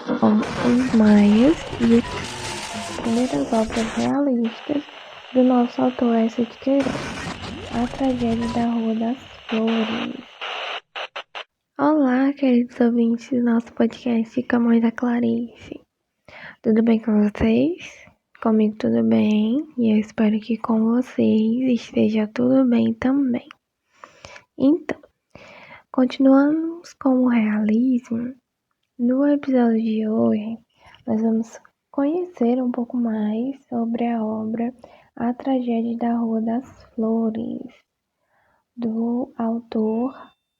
como Os Maias e as primeiras obras realistas do nosso autor Eça de Queiroz, A Tragédia da Rua das Flores. Olá, queridos ouvintes do nosso podcast Camões da Clarice. Tudo bem com vocês? Comigo tudo bem, e eu espero que com vocês esteja tudo bem também. Então, continuamos com o realismo. No episódio de hoje, nós vamos conhecer um pouco mais sobre a obra A Tragédia da Rua das Flores, do autor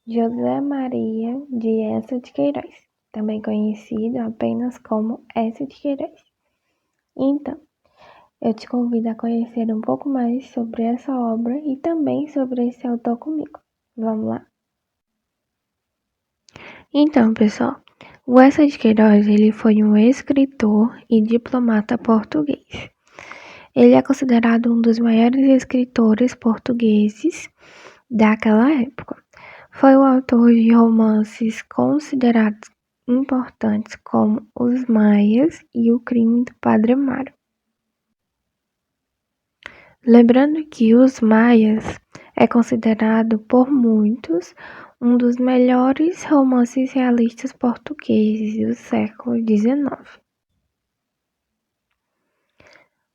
José Maria de Eça de Queiroz, também conhecido apenas como Eça de Queiroz. Então, eu te convido a conhecer um pouco mais sobre essa obra e também sobre esse autor comigo. Vamos lá? Então, pessoal, o Eça de Queiroz ele foi um escritor e diplomata português. Ele é considerado um dos maiores escritores portugueses daquela época. Foi o autor de romances considerados importantes como Os Maias e O Crime do Padre Amaro. Lembrando que Os Maias é considerado por muitos um dos melhores romances realistas portugueses do século XIX.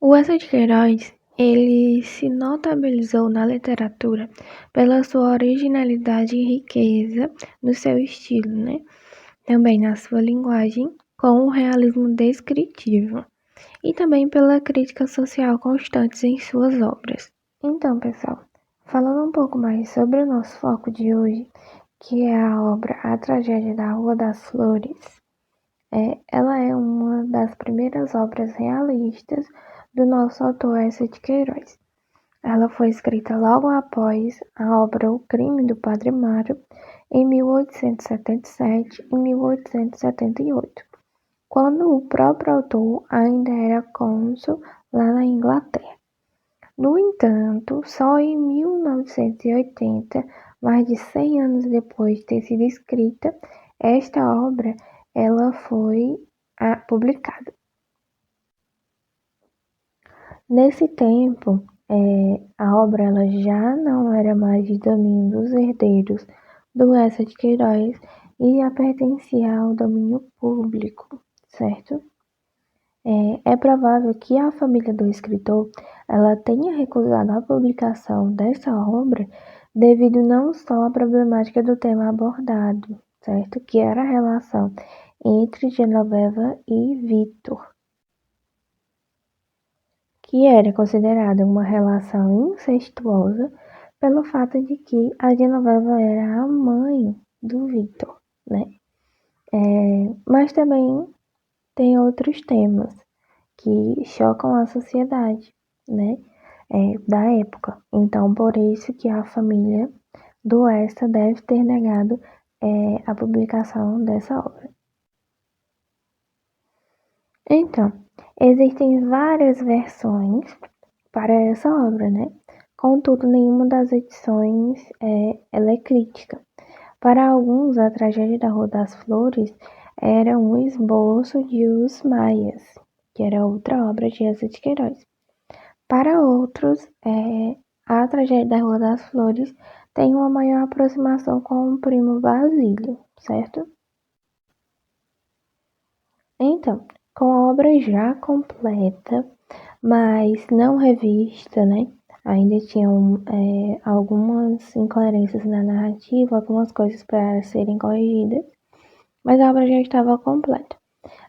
O Eça de Queiroz, ele se notabilizou na literatura pela sua originalidade e riqueza no seu estilo, Também na sua linguagem, com o realismo descritivo, e também pela crítica social constante em suas obras. Então, pessoal, falando um pouco mais sobre o nosso foco de hoje, que é a obra A Tragédia da Rua das Flores, ela é uma das primeiras obras realistas do nosso autor Eça de Queiroz. Ela foi escrita logo após a obra O Crime do Padre Amaro, em 1877 e 1878, quando o próprio autor ainda era cônsul lá na Inglaterra. No entanto, só em 1980, mais de 100 anos depois de ter sido escrita, esta obra ela foi publicada. Nesse tempo, a obra ela já não era mais de domínio dos herdeiros do Eça de Queiroz e já pertencia ao domínio público, certo? É provável que a família do escritor ela tenha recusado a publicação dessa obra devido não só à problemática do tema abordado, certo? Que era a relação entre Genoveva e Vitor, que era considerada uma relação incestuosa pelo fato de que a Genoveva era a mãe do Vitor, Mas também tem outros temas que chocam a sociedade, da época. Então, por isso que a família do Eça deve ter negado a publicação dessa obra. Então, existem várias versões para essa obra, Contudo, nenhuma das edições ela é crítica. Para alguns, a Tragédia da Rua das Flores era um esboço de Os Maias, que era outra obra de Eça de Queiroz. Para outros, a Tragédia da Rua das Flores tem uma maior aproximação com o primo Basílio, certo? Então, com a obra já completa, mas não revista, Ainda tinham algumas incoerências na narrativa, algumas coisas para serem corrigidas, mas a obra já estava completa.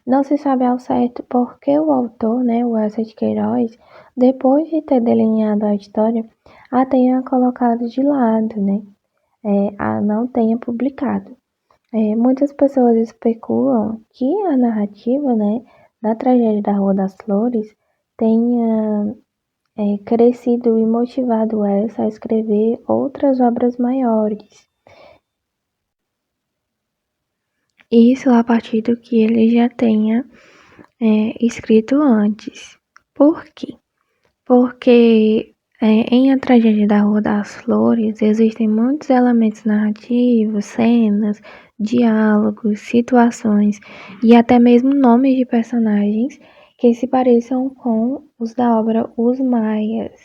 Não se sabe ao certo por que o autor, o Eça de Queiroz, depois de ter delineado a história, a tenha colocado de lado, a não tenha publicado. Muitas pessoas especulam que a narrativa, da Tragédia da Rua das Flores tenha crescido e motivado Eça a escrever outras obras maiores. Isso a partir do que ele já tenha escrito antes. Por quê? Porque Em A Tragédia da Rua das Flores, existem muitos elementos narrativos, cenas, diálogos, situações e até mesmo nomes de personagens que se pareçam com os da obra Os Maias,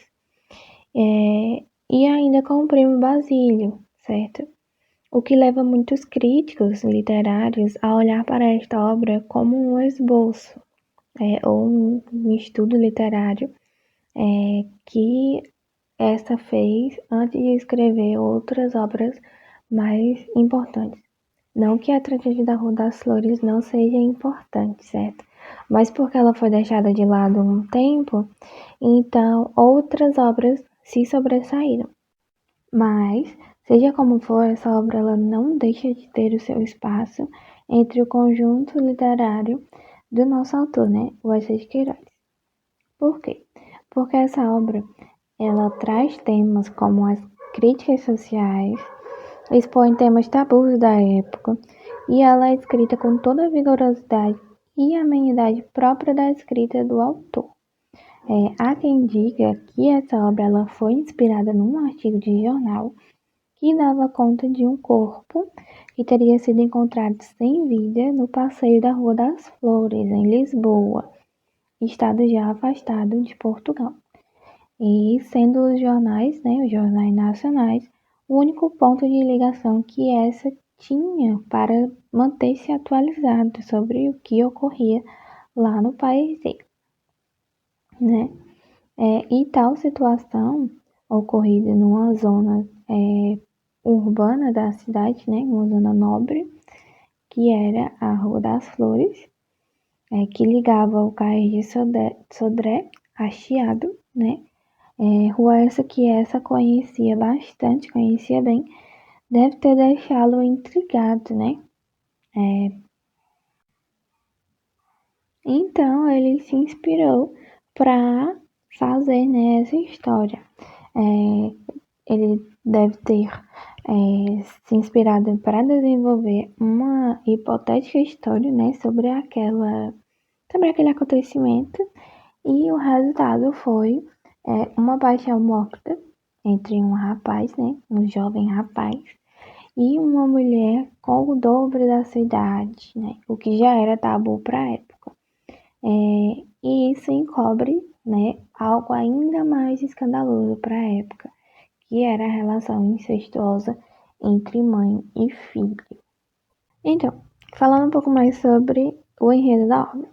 e ainda com o Primo Basílio, certo? O que leva muitos críticos literários a olhar para esta obra como um esboço, ou um estudo literário que essa fez antes de escrever outras obras mais importantes. Não que a tragédia da Rua das Flores não seja importante, certo? Mas porque ela foi deixada de lado um tempo, então outras obras se sobressaíram. Mas, seja como for, essa obra ela não deixa de ter o seu espaço entre o conjunto literário do nosso autor, né? O Eces de Queiroz. Por quê? Porque essa obra ela traz temas como as críticas sociais, expõe temas tabus da época e ela é escrita com toda a vigorosidade e amenidade própria da escrita do autor. Há quem diga que essa obra ela foi inspirada num artigo de jornal que dava conta de um corpo que teria sido encontrado sem vida no passeio da Rua das Flores, em Lisboa, estado já afastado de Portugal. E sendo os jornais, né, os jornais nacionais, o único ponto de ligação que essa tinha para manter-se atualizado sobre o que ocorria lá no país dele, né? E tal situação ocorrida numa zona urbana da cidade, né, uma zona nobre, que era a Rua das Flores, que ligava o cais de Sodré a Chiado, né? Rua essa que essa conhecia bastante, conhecia bem, deve ter deixá-lo intrigado, né? Então ele se inspirou para fazer, né, essa história. Ele deve ter se inspirado para desenvolver uma hipotética história, né, sobre aquele acontecimento, e o resultado foi uma paixão morta entre um rapaz, né, um jovem rapaz, e uma mulher com o dobro da sua idade, né, o que já era tabu para a época. E isso encobre, né, algo ainda mais escandaloso para a época, que era a relação incestuosa entre mãe e filho. Então, falando um pouco mais sobre o enredo da obra.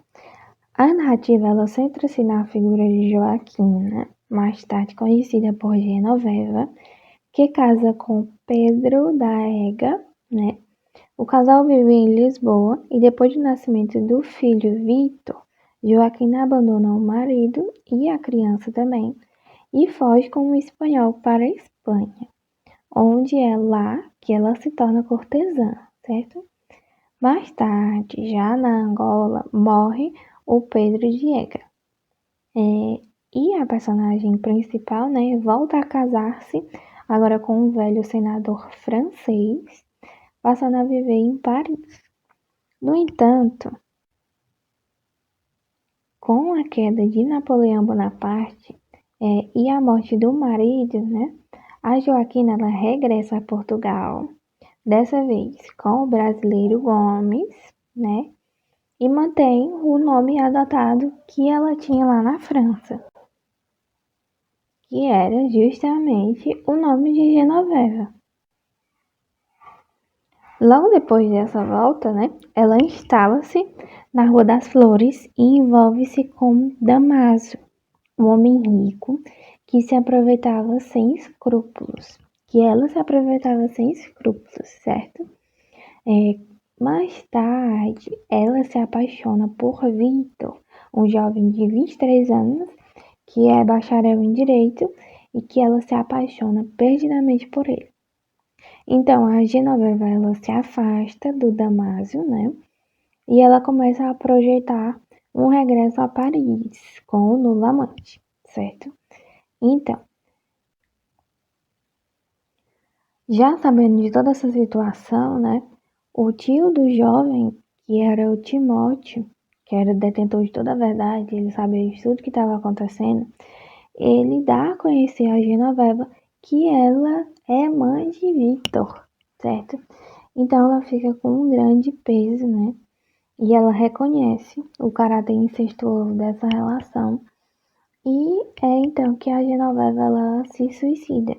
A narrativa ela centra-se na figura de Joaquina, mais tarde conhecida por Genoveva, que casa com Pedro da Ega, né? O casal vive em Lisboa e depois do nascimento do filho Vitor, Joaquina abandona o marido e a criança também e foge com um espanhol para a Espanha, onde é lá que ela se torna cortesã, certo? Mais tarde, já na Angola, morre o Pedro Diega. E a personagem principal, né, volta a casar-se agora com um velho senador francês, passando a viver em Paris. No entanto, com a queda de Napoleão Bonaparte e a morte do marido, né, a Joaquina ela regressa a Portugal, dessa vez com o brasileiro Gomes, né, e mantém o nome adotado que ela tinha lá na França, que era justamente o nome de Genoveva. Logo depois dessa volta, né, ela instala-se na Rua das Flores e envolve-se com Damaso, um homem rico que se aproveitava sem escrúpulos. Que ela se aproveitava sem escrúpulos, certo? Mais tarde, ela se apaixona por Vitor, um jovem de 23 anos, que é bacharel em Direito, e que ela se apaixona perdidamente por ele. Então, a Genoveva, ela se afasta do Damásio, né? E ela começa a projetar um regresso a Paris com o novo amante, certo? Então, já sabendo de toda essa situação, né? O tio do jovem, que era o Timóteo, que era o detentor de toda a verdade, ele sabia de tudo que estava acontecendo, ele dá a conhecer a Genoveva que ela é mãe de Victor, certo? Então ela fica com um grande peso, né? E ela reconhece o caráter incestuoso dessa relação. E é então que a Genoveva ela se suicida,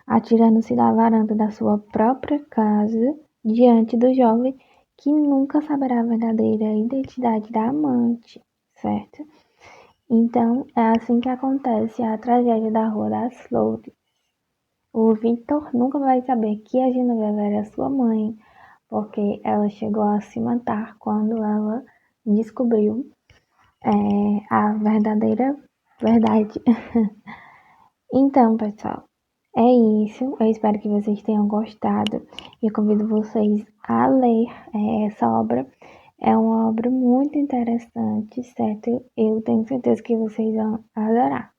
atirando-se da varanda da sua própria casa diante do jovem que nunca saberá a verdadeira identidade da amante, certo? Então, é assim que acontece a tragédia da Rua das Flores. O Victor nunca vai saber que a Genoveva era sua mãe, porque ela chegou a se matar quando ela descobriu a verdadeira verdade. Então, pessoal, é isso. Eu espero que vocês tenham gostado. E eu convido vocês a ler essa obra. É uma obra muito interessante, certo? Eu tenho certeza que vocês vão adorar.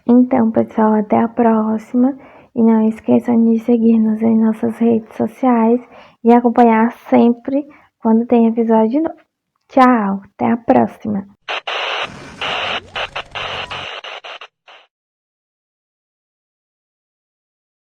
Então, pessoal, até a próxima. E não esqueçam de seguir-nos em nossas redes sociais e acompanhar sempre quando tem episódio novo. Tchau, até a próxima.